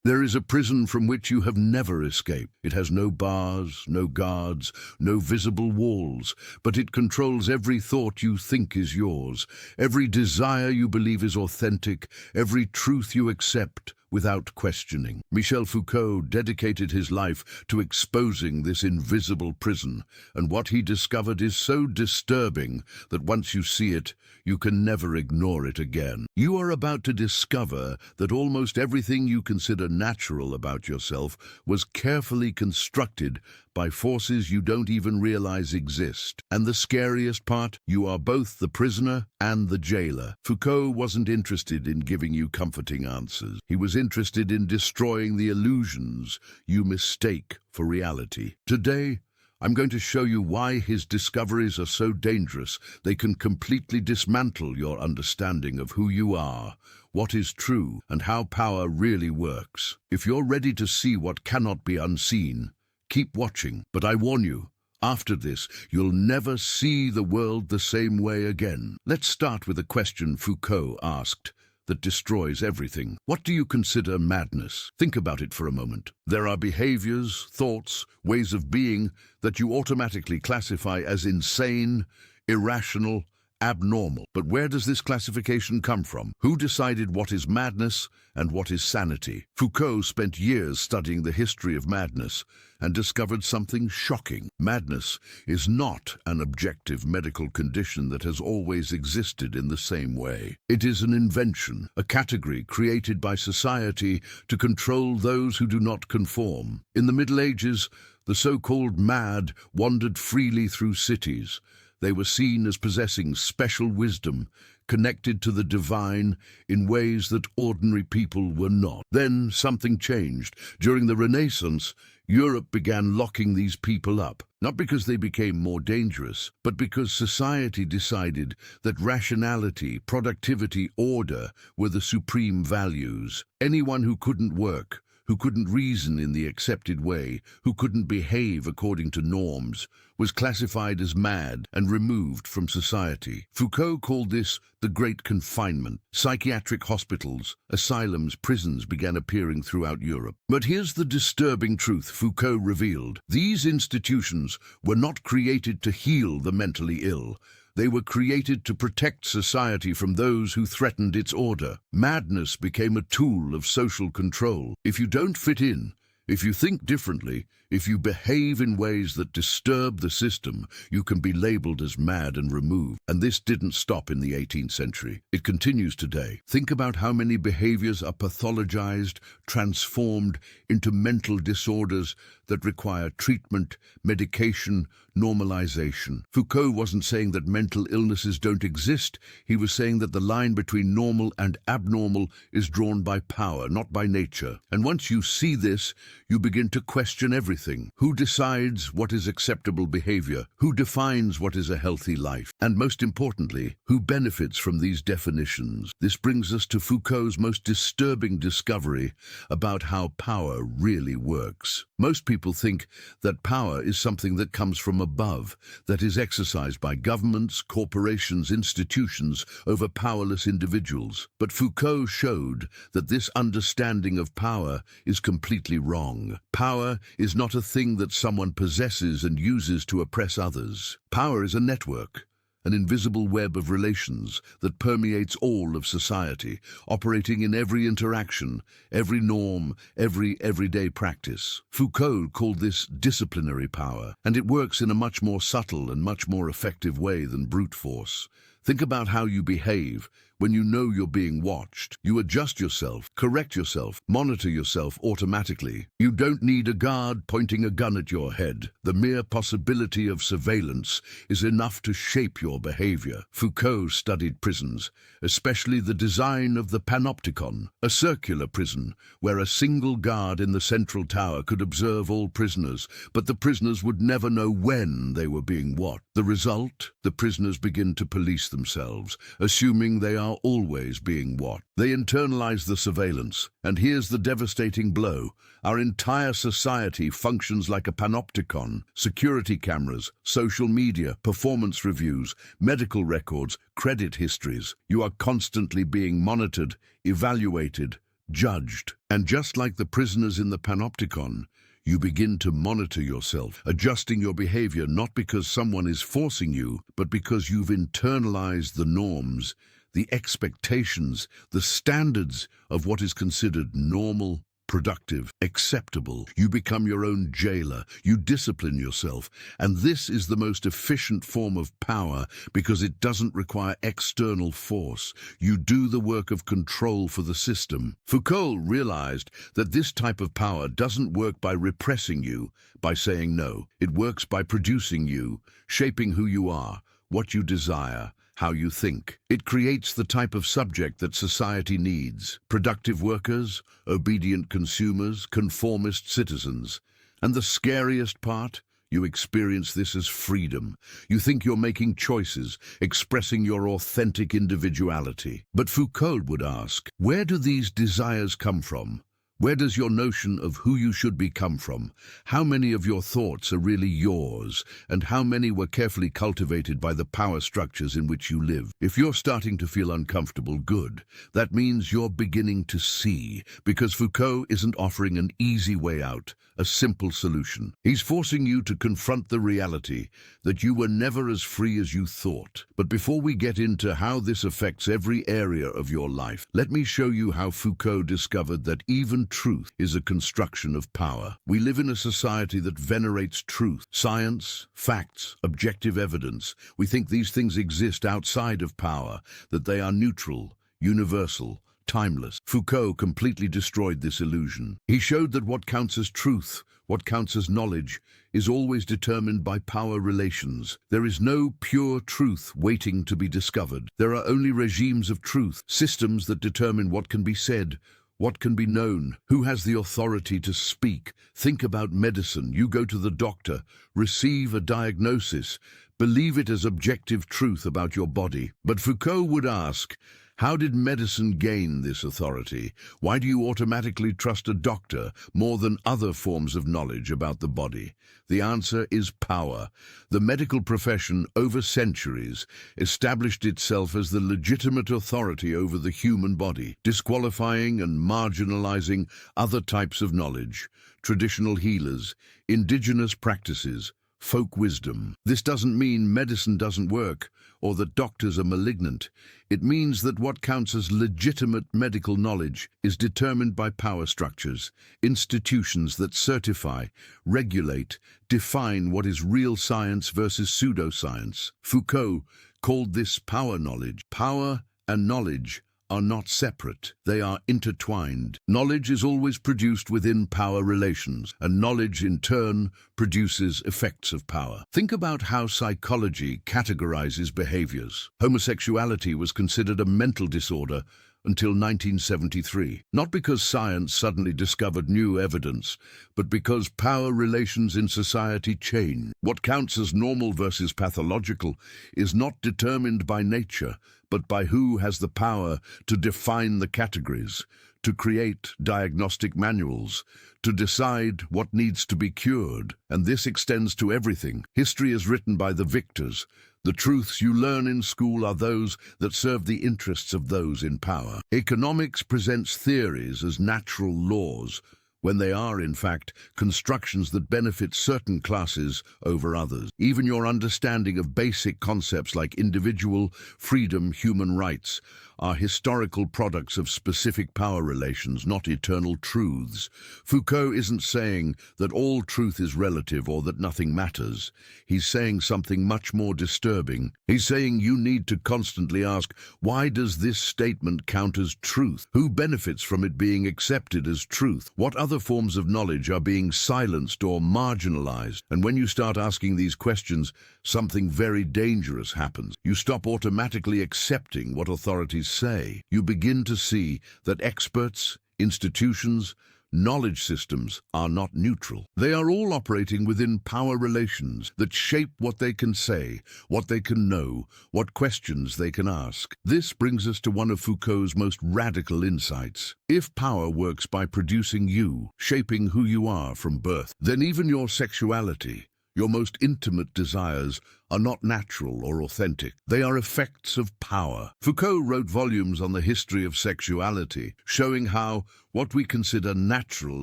There is a prison from which you have never escaped. It has no bars, no guards, no visible walls, but it controls every thought you think is yours, every desire you believe is authentic, every truth you accept without questioning. Michel Foucault dedicated his life to exposing this invisible prison, and what he discovered is so disturbing that once you see it, you can never ignore it again. You are about to discover that almost everything you consider natural about yourself was carefully constructed by forces you don't even realize exist. And the scariest part, you are both the prisoner and the jailer. Foucault wasn't interested in giving you comforting answers. He was interested in destroying the illusions you mistake for reality. Today, I'm going to show you why his discoveries are so dangerous. They can completely dismantle your understanding of who you are, what is true, and how power really works. If you're ready to see what cannot be unseen, keep watching. But I warn you, after this, you'll never see the world the same way again. Let's start with a question Foucault asked that destroys everything. What do you consider madness? Think about it for a moment. There are behaviors, thoughts, ways of being that you automatically classify as insane, irrational, abnormal. But where does this classification come from? Who decided what is madness and what is sanity? Foucault spent years studying the history of madness and discovered something shocking. Madness is not an objective medical condition that has always existed in the same way. It is an invention, a category created by society to control those who do not conform. In the Middle Ages, the so-called mad wandered freely through cities. They were seen as possessing special wisdom, connected to the divine in ways that ordinary people were not. Then something changed. During the Renaissance, Europe began locking these people up, not because they became more dangerous, but because society decided that rationality, productivity, order were the supreme values. Anyone who couldn't work, who couldn't reason in the accepted way, who couldn't behave according to norms, was classified as mad and removed from society. Foucault called this the Great Confinement. Psychiatric hospitals, asylums, prisons began appearing throughout Europe. But here's the disturbing truth Foucault revealed. These institutions were not created to heal the mentally ill. They were created to protect society from those who threatened its order. Madness became a tool of social control. If you don't fit in, if you think differently, if you behave in ways that disturb the system, you can be labeled as mad and removed. And this didn't stop in the 18th century. It continues today. Think about how many behaviors are pathologized, transformed into mental disorders that require treatment, medication, normalization. Foucault wasn't saying that mental illnesses don't exist. He was saying that the line between normal and abnormal is drawn by power, not by nature. And once you see this, you begin to question everything. Who decides what is acceptable behavior? Who defines what is a healthy life? And most importantly, who benefits from these definitions? This brings us to Foucault's most disturbing discovery about how power really works. Most people think that power is something that comes from above, that is exercised by governments, corporations, institutions over powerless individuals. But Foucault showed that this understanding of power is completely wrong. Power is not a thing that someone possesses and uses to oppress others. Power is a network, an invisible web of relations that permeates all of society, operating in every interaction, every norm, every everyday practice. Foucault called this disciplinary power, and it works in a much more subtle and much more effective way than brute force. Think about how you behave when you know you're being watched. You adjust yourself, correct yourself, monitor yourself automatically. You don't need a guard pointing a gun at your head. The mere possibility of surveillance is enough to shape your behavior. Foucault studied prisons, especially the design of the Panopticon, a circular prison where a single guard in the central tower could observe all prisoners, but the prisoners would never know when they were being watched. The result? The prisoners begin to police themselves, assuming they are always being watched. They internalize the surveillance, and here's the devastating blow. Our entire society functions like a panopticon: security cameras, social media, performance reviews, medical records, credit histories. You are constantly being monitored, evaluated, judged. And just like the prisoners in the Panopticon, you begin to monitor yourself, adjusting your behavior not because someone is forcing you, but because you've internalized the norms, the expectations, the standards of what is considered normal, productive, acceptable. You become your own jailer. You discipline yourself. And this is the most efficient form of power because it doesn't require external force. You do the work of control for the system. Foucault realized that this type of power doesn't work by repressing you, by saying no. It works by producing you, shaping who you are, what you desire, how you think. It creates the type of subject that society needs: productive workers, obedient consumers, conformist citizens. And the scariest part? You experience this as freedom. You think you're making choices, expressing your authentic individuality. But Foucault would ask, where do these desires come from? Where does your notion of who you should be come from? How many of your thoughts are really yours, and how many were carefully cultivated by the power structures in which you live? If you're starting to feel uncomfortable, good. That means you're beginning to see, because Foucault isn't offering an easy way out, a simple solution. He's forcing you to confront the reality that you were never as free as you thought. But before we get into how this affects every area of your life, let me show you how Foucault discovered that even truth is a construction of power. We live in a society that venerates truth, science, facts, objective evidence. We think these things exist outside of power, that they are neutral, universal, timeless. Foucault completely destroyed this illusion. He showed that what counts as truth, what counts as knowledge, is always determined by power relations. There is no pure truth waiting to be discovered. There are only regimes of truth, systems that determine what can be said, what can be known, who has the authority to speak. Think about medicine. You go to the doctor, receive a diagnosis, believe it as objective truth about your body. But Foucault would ask, how did medicine gain this authority? Why do you automatically trust a doctor more than other forms of knowledge about the body? The answer is power. The medical profession, over centuries, established itself as the legitimate authority over the human body, disqualifying and marginalizing other types of knowledge, traditional healers, indigenous practices, folk wisdom. This doesn't mean medicine doesn't work or that doctors are malignant. It means that what counts as legitimate medical knowledge is determined by power structures, institutions that certify, regulate, define what is real science versus pseudoscience. Foucault called this power knowledge. Power and knowledge are not separate. They are intertwined. Knowledge is always produced within power relations, and knowledge in turn produces effects of power. Think about how psychology categorizes behaviors. Homosexuality was considered a mental disorder until 1973. Not because science suddenly discovered new evidence, but because power relations in society change. What counts as normal versus pathological is not determined by nature, but by who has the power to define the categories, to create diagnostic manuals, to decide what needs to be cured. And this extends to everything. History is written by the victors. The truths you learn in school are those that serve the interests of those in power. Economics presents theories as natural laws, when they are, in fact, constructions that benefit certain classes over others. Even your understanding of basic concepts like individual freedom, human rights, are historical products of specific power relations, not eternal truths. Foucault isn't saying that all truth is relative or that nothing matters. He's saying something much more disturbing. He's saying you need to constantly ask, why does this statement count as truth? Who benefits from it being accepted as truth? What other forms of knowledge are being silenced or marginalized? And when you start asking these questions, something very dangerous happens. You stop automatically accepting what authorities say. You begin to see that experts, institutions, knowledge systems are not neutral. They are all operating within power relations that shape what they can say, what they can know, what questions they can ask. This brings us to one of Foucault's most radical insights. If power works by producing you, shaping who you are from birth, then even your sexuality, Your most intimate desires are not natural or authentic. They are effects of power. Foucault wrote volumes on the history of sexuality, showing how what we consider natural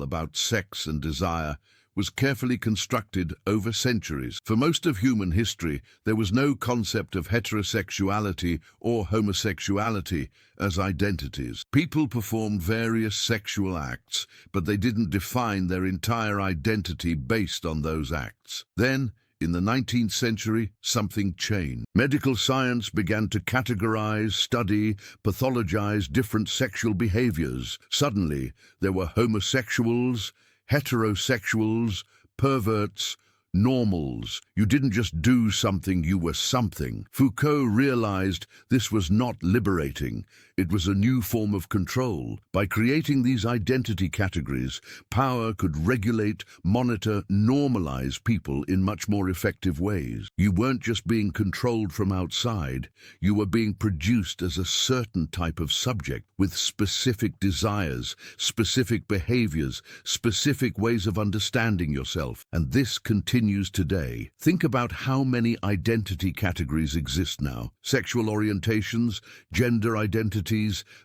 about sex and desire was carefully constructed over centuries. For most of human history, there was no concept of heterosexuality or homosexuality as identities. People performed various sexual acts, but they didn't define their entire identity based on those acts. Then, in the 19th century, something changed. Medical science began to categorize, study, pathologize different sexual behaviors. Suddenly, there were homosexuals, heterosexuals, perverts, normals. You didn't just do something, you were something. Foucault realized this was not liberating. It was a new form of control. By creating these identity categories, power could regulate, monitor, normalize people in much more effective ways. You weren't just being controlled from outside, you were being produced as a certain type of subject with specific desires, specific behaviors, specific ways of understanding yourself. And this continues today. Think about how many identity categories exist now. Sexual orientations, gender identities,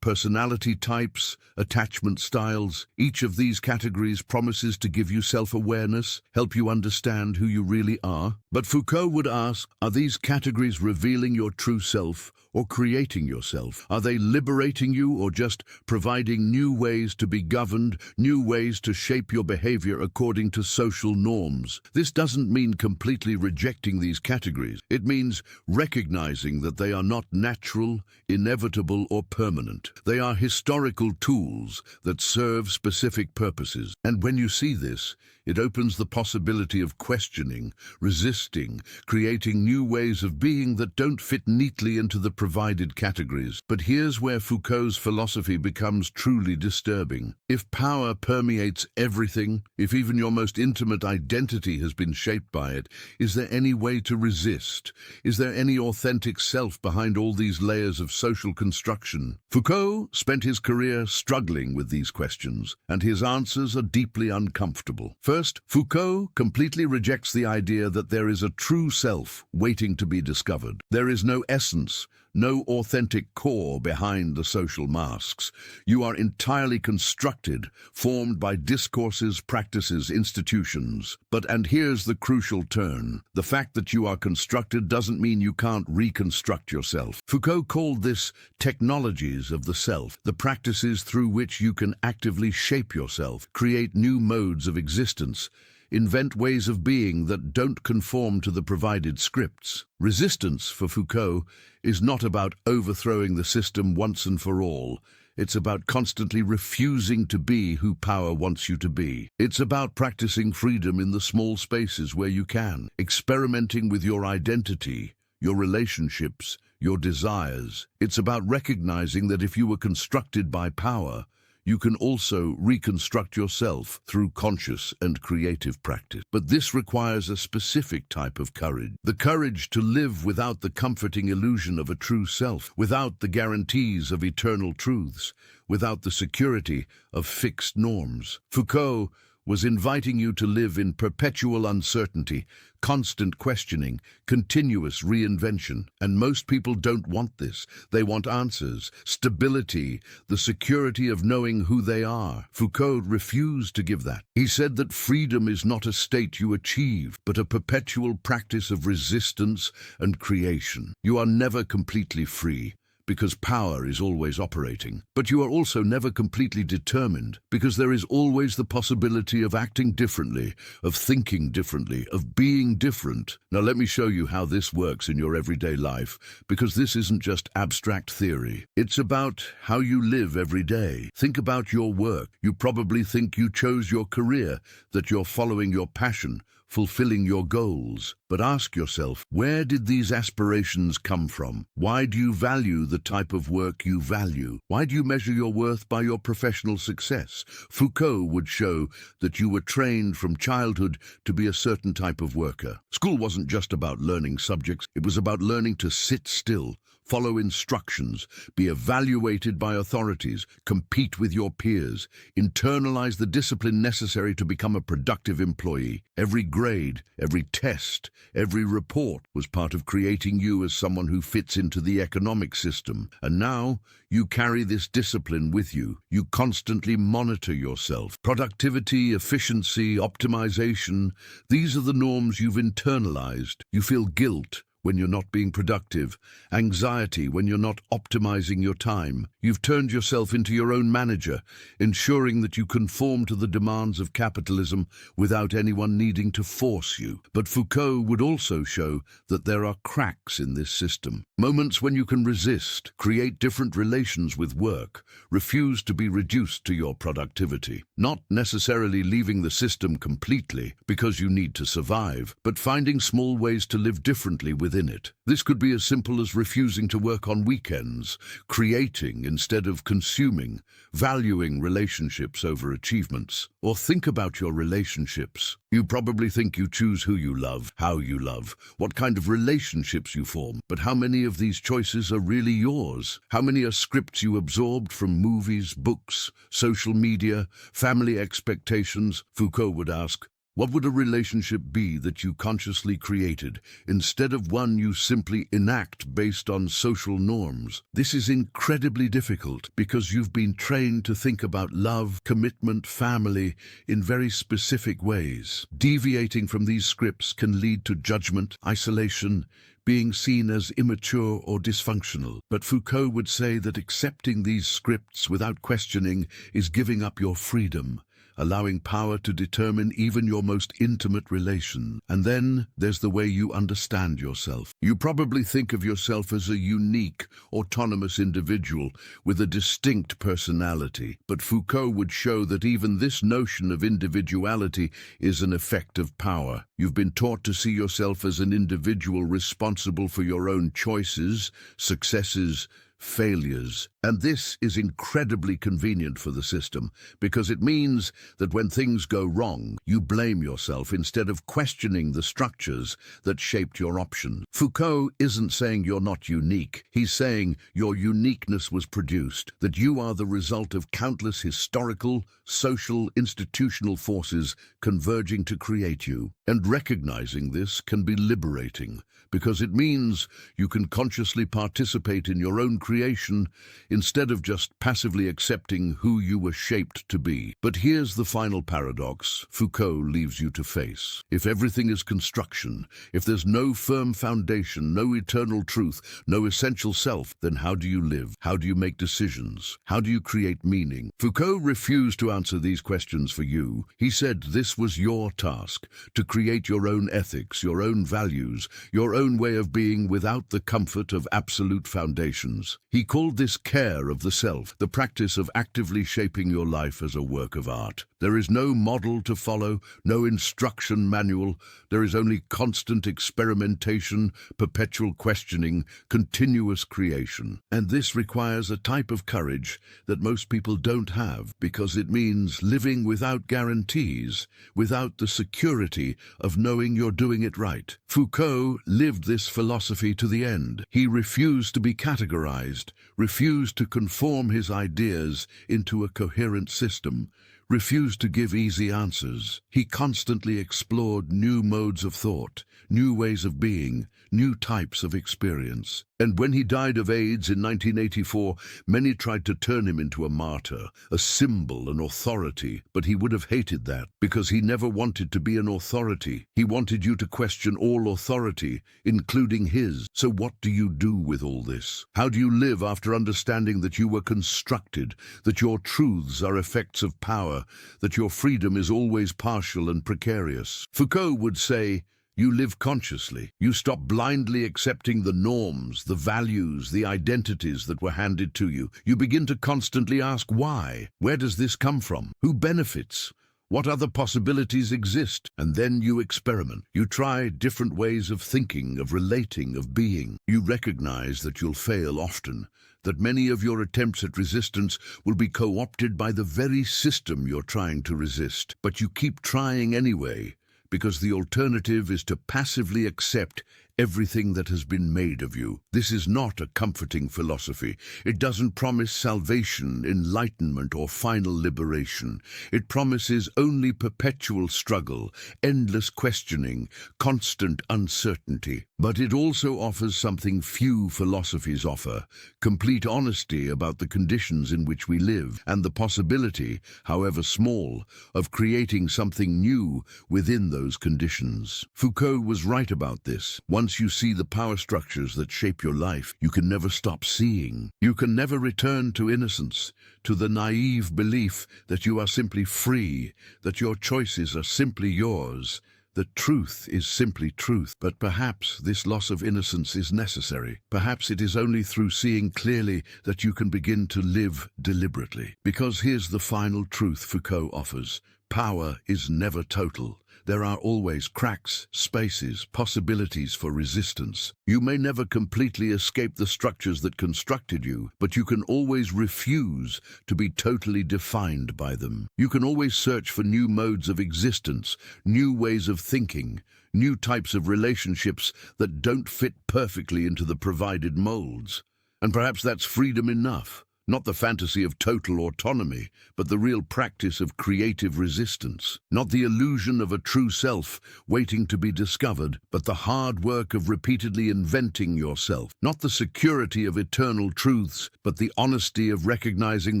personality types, attachment styles. Each of these categories promises to give you self-awareness, help you understand who you really are. But Foucault would ask, are these categories revealing your true self or creating yourself? Are they liberating you or just providing new ways to be governed, new ways to shape your behavior according to social norms? This doesn't mean completely rejecting these categories. It means recognizing that they are not natural, inevitable, or permanent. They are historical tools that serve specific purposes. And when you see this, it opens the possibility of questioning, resisting, creating new ways of being that don't fit neatly into the provided categories. But here's where Foucault's philosophy becomes truly disturbing. If power permeates everything, if even your most intimate identity has been shaped by it, is there any way to resist? Is there any authentic self behind all these layers of social construction? Foucault spent his career struggling with these questions, and his answers are deeply uncomfortable. First, Foucault completely rejects the idea that there is a true self waiting to be discovered. There is no essence, no authentic core behind the social masks. You are entirely constructed, formed by discourses, practices, institutions. And here's the crucial turn. The fact that you are constructed doesn't mean you can't reconstruct yourself. Foucault called this technologies of the self, the practices through which you can actively shape yourself, create new modes of existence, invent ways of being that don't conform to the provided scripts. Resistance, for Foucault, is not about overthrowing the system once and for all. It's about constantly refusing to be who power wants you to be. It's about practicing freedom in the small spaces where you can, experimenting with your identity, your relationships, your desires. It's about recognizing that if you were constructed by power, you can also reconstruct yourself through conscious and creative practice. But this requires a specific type of courage. The courage to live without the comforting illusion of a true self, without the guarantees of eternal truths, without the security of fixed norms. Foucault was inviting you to live in perpetual uncertainty, constant questioning, continuous reinvention. And most people don't want this. They want answers, stability, the security of knowing who they are. Foucault refused to give that. He said that freedom is not a state you achieve, but a perpetual practice of resistance and creation. You are never completely free, because power is always operating. But you are also never completely determined, because there is always the possibility of acting differently, of thinking differently, of being different. Now let me show you how this works in your everyday life, because this isn't just abstract theory. It's about how you live every day. Think about your work. You probably think you chose your career, that you're following your passion, fulfilling your goals. But ask yourself, where did these aspirations come from? Why do you value the type of work you value? Why do you measure your worth by your professional success? Foucault would show that you were trained from childhood to be a certain type of worker. School wasn't just about learning subjects, it was about learning to sit still, follow instructions, be evaluated by authorities, compete with your peers, internalize the discipline necessary to become a productive employee. Every grade, every test, every report was part of creating you as someone who fits into the economic system. And now you carry this discipline with you. You constantly monitor yourself. Productivity, efficiency, optimization, these are the norms you've internalized. You feel guilt when you're not being productive, anxiety when you're not optimizing your time. You've turned yourself into your own manager, ensuring that you conform to the demands of capitalism without anyone needing to force you. But Foucault would also show that there are cracks in this system. Moments when you can resist, create different relations with work, refuse to be reduced to your productivity. Not necessarily leaving the system completely because you need to survive, but finding small ways to live differently within it. This could be as simple as refusing to work on weekends, creating instead of consuming, valuing relationships over achievements. Or think about your relationships. You probably think you choose who you love, how you love, what kind of relationships you form. But how many of these choices are really yours? How many are scripts you absorbed from movies, books, social media, family expectations? Foucault would ask, what would a relationship be that you consciously created, instead of one you simply enact based on social norms? This is incredibly difficult because you've been trained to think about love, commitment, family in very specific ways. Deviating from these scripts can lead to judgment, isolation, being seen as immature or dysfunctional. But Foucault would say that accepting these scripts without questioning is giving up your freedom, allowing power to determine even your most intimate relation. And then there's the way you understand yourself. You probably think of yourself as a unique, autonomous individual with a distinct personality. But Foucault would show that even this notion of individuality is an effect of power. You've been taught to see yourself as an individual responsible for your own choices, successes, failures. And this is incredibly convenient for the system because it means that when things go wrong, you blame yourself instead of questioning the structures that shaped your option. Foucault isn't saying you're not unique. He's saying your uniqueness was produced, that you are the result of countless historical, social, institutional forces converging to create you. And recognizing this can be liberating because it means you can consciously participate in your own creation instead of just passively accepting who you were shaped to be. But here's the final paradox Foucault leaves you to face. If everything is construction, if there's no firm foundation, no eternal truth, no essential self, then how do you live? How do you make decisions? How do you create meaning? Foucault refused to answer these questions for you. He said this was your task, to create your own ethics, your own values, your own way of being without the comfort of absolute foundations. He called this care of the self, the practice of actively shaping your life as a work of art. There is no model to follow, no instruction manual. There is only constant experimentation, perpetual questioning, continuous creation. And this requires a type of courage that most people don't have because it means living without guarantees, without the security of knowing you're doing it right. Foucault lived this philosophy to the end. He refused to be categorized, refused to conform his ideas into a coherent system, refused to give easy answers. He constantly explored new modes of thought, new ways of being, new types of experience. And when he died of AIDS in 1984, many tried to turn him into a martyr, a symbol, an authority. But he would have hated that because he never wanted to be an authority. He wanted you to question all authority, including his. So what do you do with all this? How do you live after understanding that you were constructed, that your truths are effects of power, that your freedom is always partial and precarious? Foucault would say, you live consciously. You stop blindly accepting the norms, the values, the identities that were handed to you. You begin to constantly ask why. Where does this come from? Who benefits? What other possibilities exist? And then you experiment. You try different ways of thinking, of relating, of being. You recognize that you'll fail often, that many of your attempts at resistance will be co-opted by the very system you're trying to resist. But you keep trying anyway, because the alternative is to passively accept everything that has been made of you. This is not a comforting philosophy. It doesn't promise salvation, enlightenment, or final liberation. It promises only perpetual struggle, endless questioning, constant uncertainty. But it also offers something few philosophies offer: complete honesty about the conditions in which we live, and the possibility, however small, of creating something new within those conditions. Foucault was right about this. Once you see the power structures that shape your life, you can never stop seeing. You can never return to innocence, to the naive belief that you are simply free, that your choices are simply yours, that truth is simply truth. But perhaps this loss of innocence is necessary. Perhaps it is only through seeing clearly that you can begin to live deliberately. Because here's the final truth Foucault offers: power is never total. There are always cracks, spaces, possibilities for resistance. You may never completely escape the structures that constructed you, but you can always refuse to be totally defined by them. You can always search for new modes of existence, new ways of thinking, new types of relationships that don't fit perfectly into the provided molds. And perhaps that's freedom enough. Not the fantasy of total autonomy, but the real practice of creative resistance. Not the illusion of a true self waiting to be discovered, but the hard work of repeatedly inventing yourself. Not the security of eternal truths, but the honesty of recognizing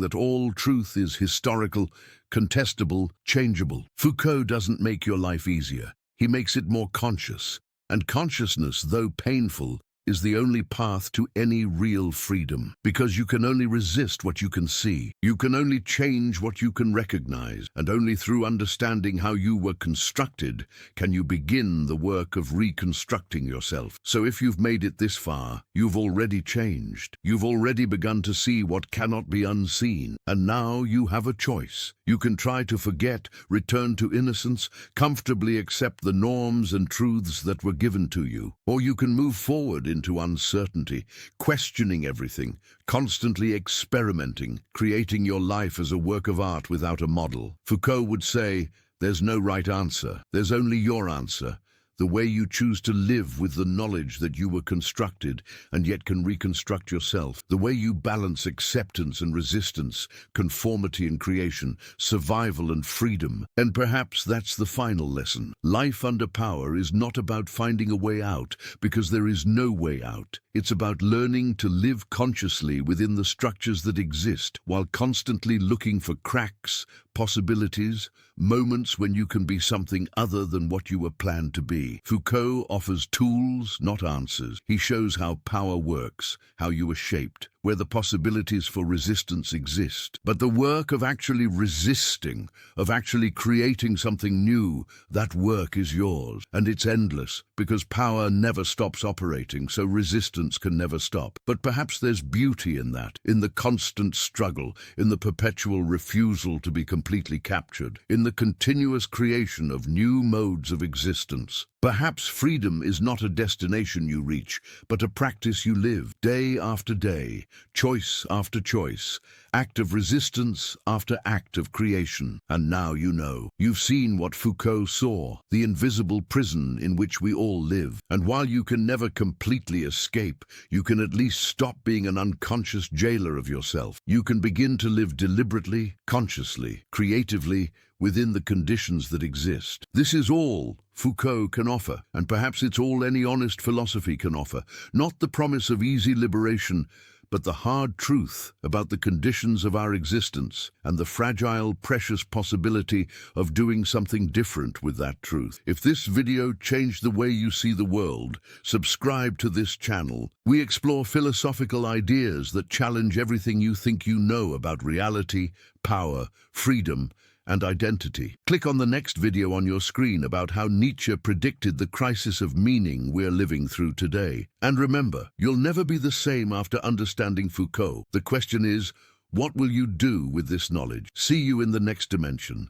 that all truth is historical, contestable, changeable. Foucault doesn't make your life easier. He makes it more conscious. And consciousness, though painful, is the only path to any real freedom, because you can only resist what you can see. You can only change what you can recognize, and only through understanding how you were constructed can you begin the work of reconstructing yourself. So if you've made it this far, you've already changed. You've already begun to see what cannot be unseen, and now you have a choice. You can try to forget, return to innocence, comfortably accept the norms and truths that were given to you, or you can move forward into uncertainty, questioning everything, constantly experimenting, creating your life as a work of art without a model. Foucault would say, there's no right answer, there's only your answer. The way you choose to live with the knowledge that you were constructed and yet can reconstruct yourself. The way you balance acceptance and resistance, conformity and creation, survival and freedom. And perhaps that's the final lesson. Life under power is not about finding a way out, because there is no way out. It's about learning to live consciously within the structures that exist, while constantly looking for cracks, possibilities, moments when you can be something other than what you were planned to be. Foucault offers tools, not answers. He shows how power works, how you are shaped, where the possibilities for resistance exist. But the work of actually resisting, of actually creating something new, that work is yours. And it's endless, because power never stops operating, so resistance can never stop. But perhaps there's beauty in that, in the constant struggle, in the perpetual refusal to be completely captured, in the continuous creation of new modes of existence. Perhaps freedom is not a destination you reach, but a practice you live, day after day, choice after choice, act of resistance after act of creation. And now you know. You've seen what Foucault saw, the invisible prison in which we all live. And while you can never completely escape, you can at least stop being an unconscious jailer of yourself. You can begin to live deliberately, consciously, creatively, within the conditions that exist. This is all Foucault can offer, and perhaps it's all any honest philosophy can offer. Not the promise of easy liberation, but the hard truth about the conditions of our existence and the fragile, precious possibility of doing something different with that truth. If this video changed the way you see the world, subscribe to this channel. We explore philosophical ideas that challenge everything you think you know about reality, power, freedom, and identity. Click on the next video on your screen about how Nietzsche predicted the crisis of meaning we're living through today. And remember, you'll never be the same after understanding Foucault. The question is, what will you do with this knowledge? See you in the next dimension.